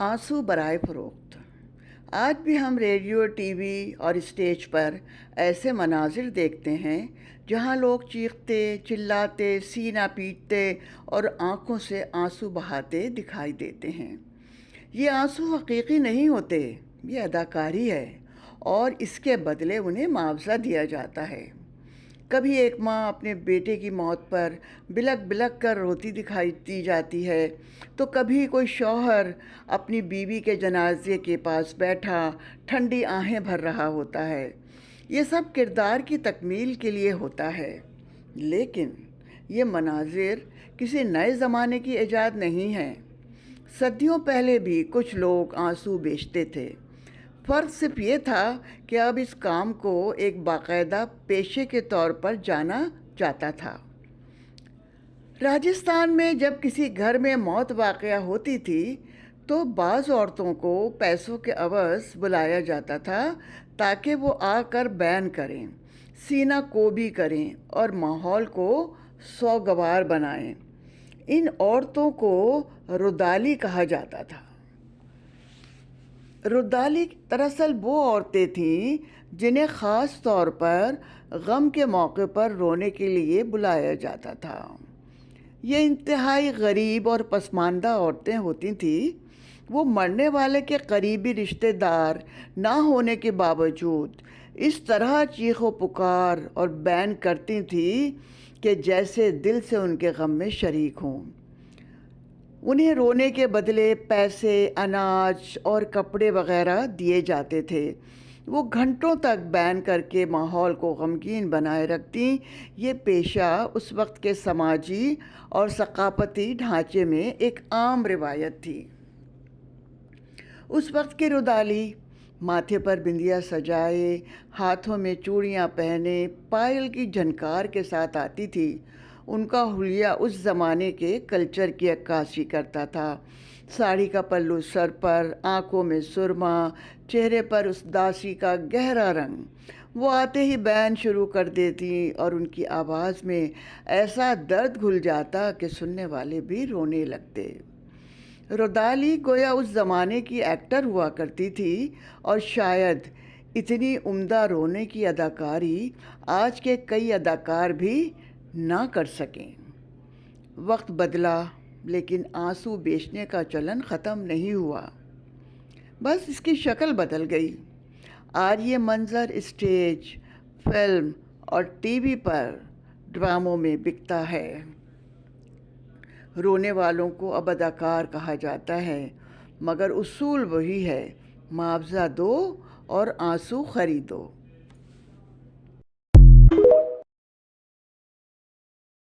आंसू बराए फ़रोख्त। आज भी हम रेडियो, टीवी और स्टेज पर ऐसे मनाजिर देखते हैं जहां लोग चीखते, चिल्लाते, सीना पीटते और आंखों से आंसू बहाते दिखाई देते हैं। ये आंसू हकीकी नहीं होते, ये अदाकारी है और इसके बदले उन्हें मुआवजा दिया जाता है। कभी एक माँ अपने बेटे की मौत पर बिलख बिलख कर रोती दिखाई दी जाती है, तो कभी कोई शौहर अपनी बीवी के जनाजे के पास बैठा ठंडी आहें भर रहा होता है। ये सब किरदार की तकमील के लिए होता है, लेकिन ये मनाजिर किसी नए ज़माने की इजाद नहीं है। सदियों पहले भी कुछ लोग आंसू बेचते थे। फ़र्क सिर्फ ये था कि अब इस काम को एक बाकायदा पेशे के तौर पर जाना जाता था। राजस्थान में जब किसी घर में मौत वाक़या होती थी तो बाज़ औरतों को पैसों के अवज़ बुलाया जाता था ताकि वो आकर बयान करें, सीना कोबी करें और माहौल को सौगवार बनाएं। इन औरतों को रुदाली कहा जाता था। रुदाली दरअसल वो औरतें थीं जिन्हें ख़ास तौर पर गम के मौके पर रोने के लिए बुलाया जाता था। ये इंतहाई गरीब और पसमानदा औरतें होती थीं। वो मरने वाले के करीबी रिश्तेदार ना होने के बावजूद इस तरह चीखो पुकार और बयान करती थीं कि जैसे दिल से उनके गम में शरीक हों। उन्हें रोने के बदले पैसे, अनाज और कपड़े वगैरह दिए जाते थे। वो घंटों तक बयान करके माहौल को गमगीन बनाए रखती। ये पेशा उस वक्त के समाजी और सकाफ़ती ढांचे में एक आम रिवायत थी। उस वक्त की रुदाली माथे पर बिंदिया सजाए, हाथों में चूड़ियाँ पहने, पायल की झनकार के साथ आती थी। उनका हुलिया उस ज़माने के कल्चर की अक्कासी करता था। साड़ी का पल्लू सर पर, आंखों में सुरमा, चेहरे पर उदासी का गहरा रंग। वो आते ही बयान शुरू कर देती और उनकी आवाज़ में ऐसा दर्द घुल जाता कि सुनने वाले भी रोने लगते। रुदाली गोया उस ज़माने की एक्टर हुआ करती थी और शायद इतनी उम्दा रोने की अदाकारी आज के कई अदाकार भी ना कर सकें। वक्त बदला, लेकिन आंसू बेचने का चलन ख़त्म नहीं हुआ, बस इसकी शक्ल बदल गई। आज ये मंज़र स्टेज, फिल्म और टीवी पर ड्रामों में बिकता है। रोने वालों को अब अदाकार कहा जाता है, मगर उसूल वही है, मुआवजा दो और आंसू खरीदो।